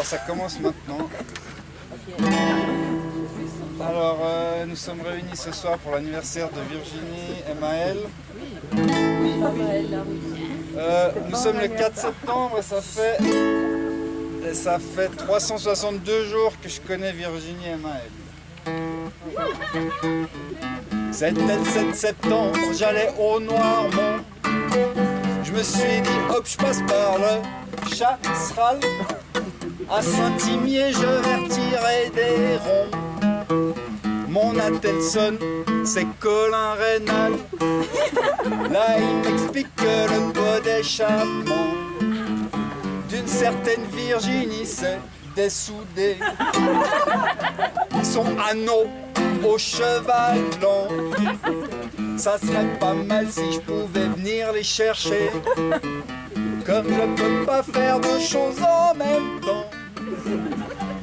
ça commence maintenant. Alors, nous sommes réunis ce soir pour l'anniversaire de Virginie et Maël. Nous sommes le 4 septembre et ça fait 362 jours que je connais Virginie et Maël. C'était le 7 septembre, j'allais au Noirmont. Je me suis dit, hop, je passe par le Chasseral. À Saint-Imier, je vais retirer des ronds. Mon attel sonne, c'est Colin Rénal. Là, il m'explique que le pot d'échappement d'une certaine Virginie s'est dessoudé. Son anneau au cheval blanc. Ça serait pas mal si je pouvais venir les chercher. Comme je peux pas faire deux choses en même temps.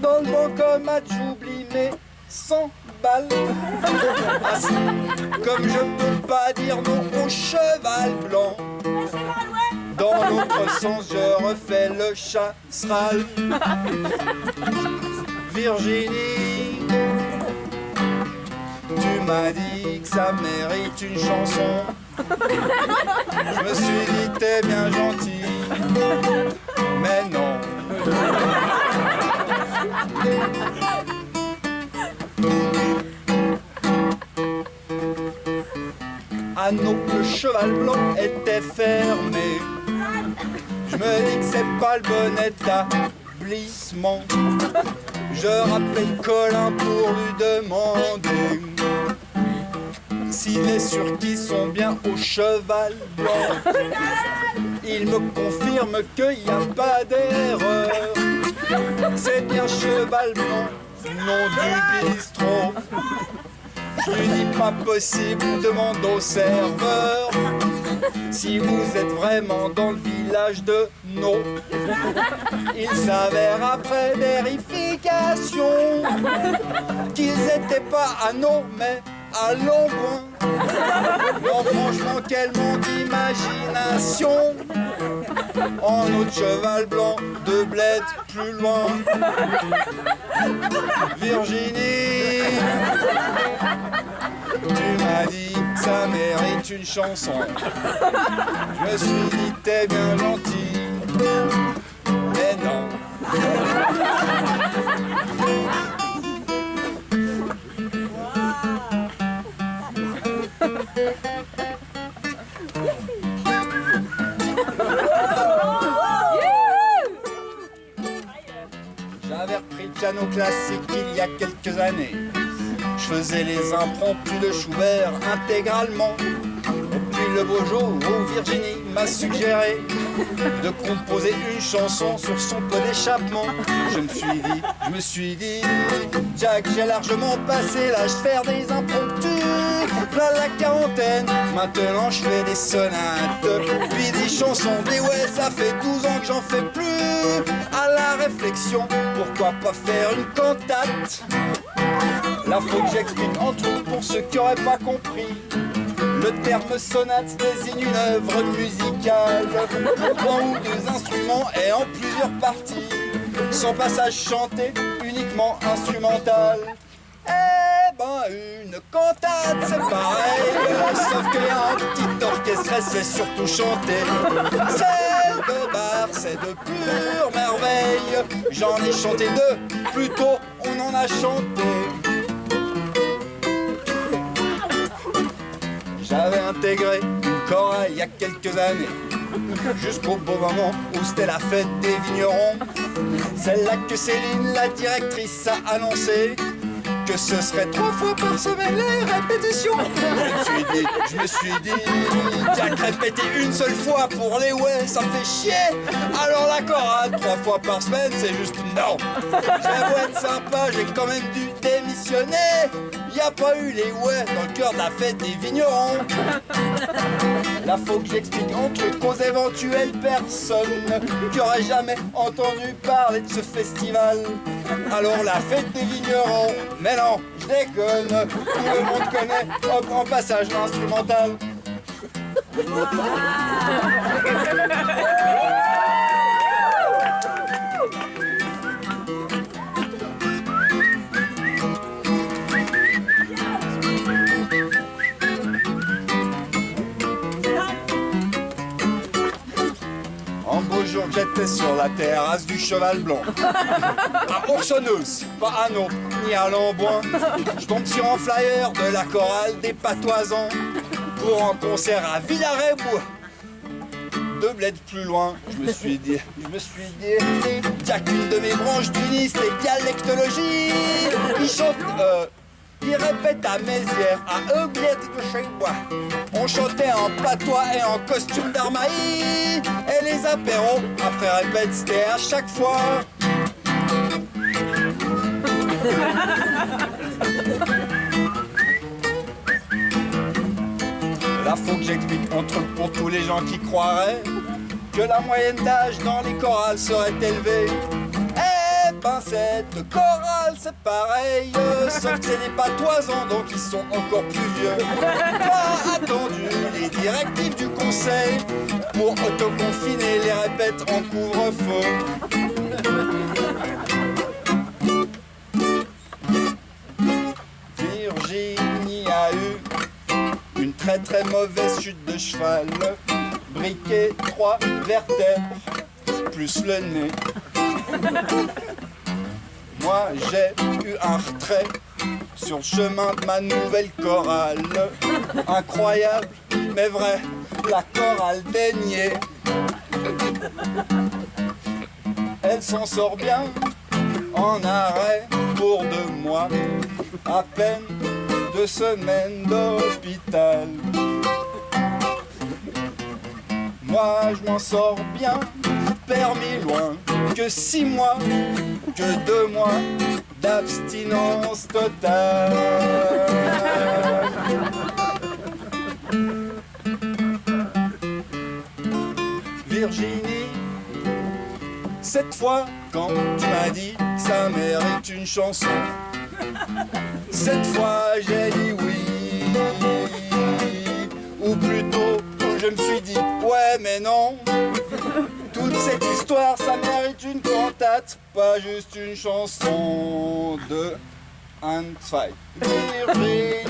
Dans le bancomat j'oublie mes 100 balles. Ah, comme je peux pas dire non au cheval blanc. Dans l'autre sens je refais le Chasseral. Virginie, tu m'as dit que ça mérite une chanson. Je me suis dit t'es bien gentil, mais non. Anneau, le cheval blanc était fermé. Je me dis que c'est pas le bon établissement. Je rappelle Colin pour lui demander s'il est sûr qu'ils sont bien au cheval blanc. Il me confirme qu'il n'y a pas d'erreur. C'est bien cheval blanc, nom du bistrot. Je lui dis pas possible, demande au serveur si vous êtes vraiment dans le village de No. Il s'avère après vérification qu'ils étaient pas à No mais à Longboin. Non franchement quel manque d'imagination. En autre cheval blanc, de bled plus loin. Virginie, tu m'as dit que ça mérite une chanson. Je me suis dit t'es bien gentil, mais non. J'avais repris le piano classique il y a quelques années. Je faisais les impromptus de Schubert intégralement. Puis le beau jour où Virginie m'a suggéré de composer une chanson sur son pot d'échappement. Je me suis dit, Jack, j'ai largement passé l'âge de faire des impromptus. Là la quarantaine, maintenant je fais des sonates. Puis des chansons, des ouais, ça fait 12 ans que j'en fais plus. À la réflexion, pourquoi pas faire une cantate? Là faut que j'explique en tout pour ceux qui auraient pas compris. Le terme sonate désigne une œuvre musicale pour un ou deux instruments et en plusieurs parties. Son passage chanté, uniquement instrumental. Eh ben une cantate c'est pareil, sauf qu'il y a un petit orchestre et c'est surtout chanté. C'est de bar, c'est de pure merveille. J'en ai chanté deux, plutôt on en a chanté. J'avais intégré une chorale il y a quelques années, jusqu'au beau moment où c'était la fête des vignerons. Celle-là que Céline, la directrice, a annoncé que ce serait 3 fois par semaine les répétitions. Je me suis dit, Jack, répéter une seule fois pour les ouais, ça fait chier. Alors la chorale 3 fois par semaine, c'est juste non. J'ai beau être sympa, j'ai quand même dû démissionner. Y a pas eu les ouais dans le cœur de la fête des vignerons. Là faut que j'explique un truc aux éventuelles personnes qui auraient jamais entendu parler de ce festival. Alors la fête des vignerons, mais non, je déconne, tout le monde connaît, hop, en passage l'instrumental. c'est sur la terrasse du Cheval Blanc. À Oursonneuse, pas à Nau, ni à Lamboin. Je tombe sur un flyer de la chorale des Patoisans pour un concert à Villaret-Bois. 2 bleds plus loin, je me suis dit, y'a qu'une de mes branches d'unis, les dialectologie. Ils chantent, ils répètent à Mézières, à Eubliette de chez moi. On chantait en patois et en costume d'Armaï. Et les apéros, après répète, c'était à chaque fois. Là, faut que j'explique un truc pour tous les gens qui croiraient que la moyenne d'âge dans les chorales serait élevée. Eh ben, cette chorale, c'est pareil, sauf que c'est des patoisans, donc ils sont encore plus vieux. Pas attendu les directives du conseil pour autoconfiner les répètes en couvre-feu. Virginie a eu une très très mauvaise chute de cheval, briquet 3 vertèbres, plus le nez. Moi j'ai eu un retrait sur le chemin de ma nouvelle chorale. Incroyable, mais vrai, la chorale daignée. Elle s'en sort bien en arrêt pour 2 mois, à peine 2 semaines d'hôpital. Moi je m'en sors bien, permis loin, que 6 mois, que 2 mois d'abstinence totale. Virginie, cette fois quand tu m'as dit que ça mérite une chanson, cette fois j'ai dit oui. Ou plutôt je me suis dit ouais mais non. Toute cette histoire ça mérite une cantate, pas juste une chanson de un, zwei. Virginie.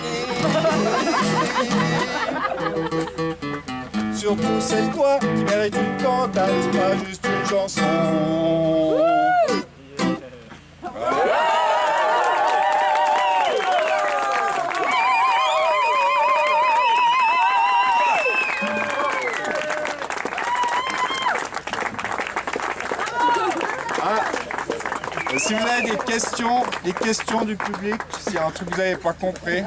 Surtout c'est toi qui mérite une cantate, pas juste une chanson. Si vous avez des questions du public, s'il y a un truc que vous n'avez pas compris.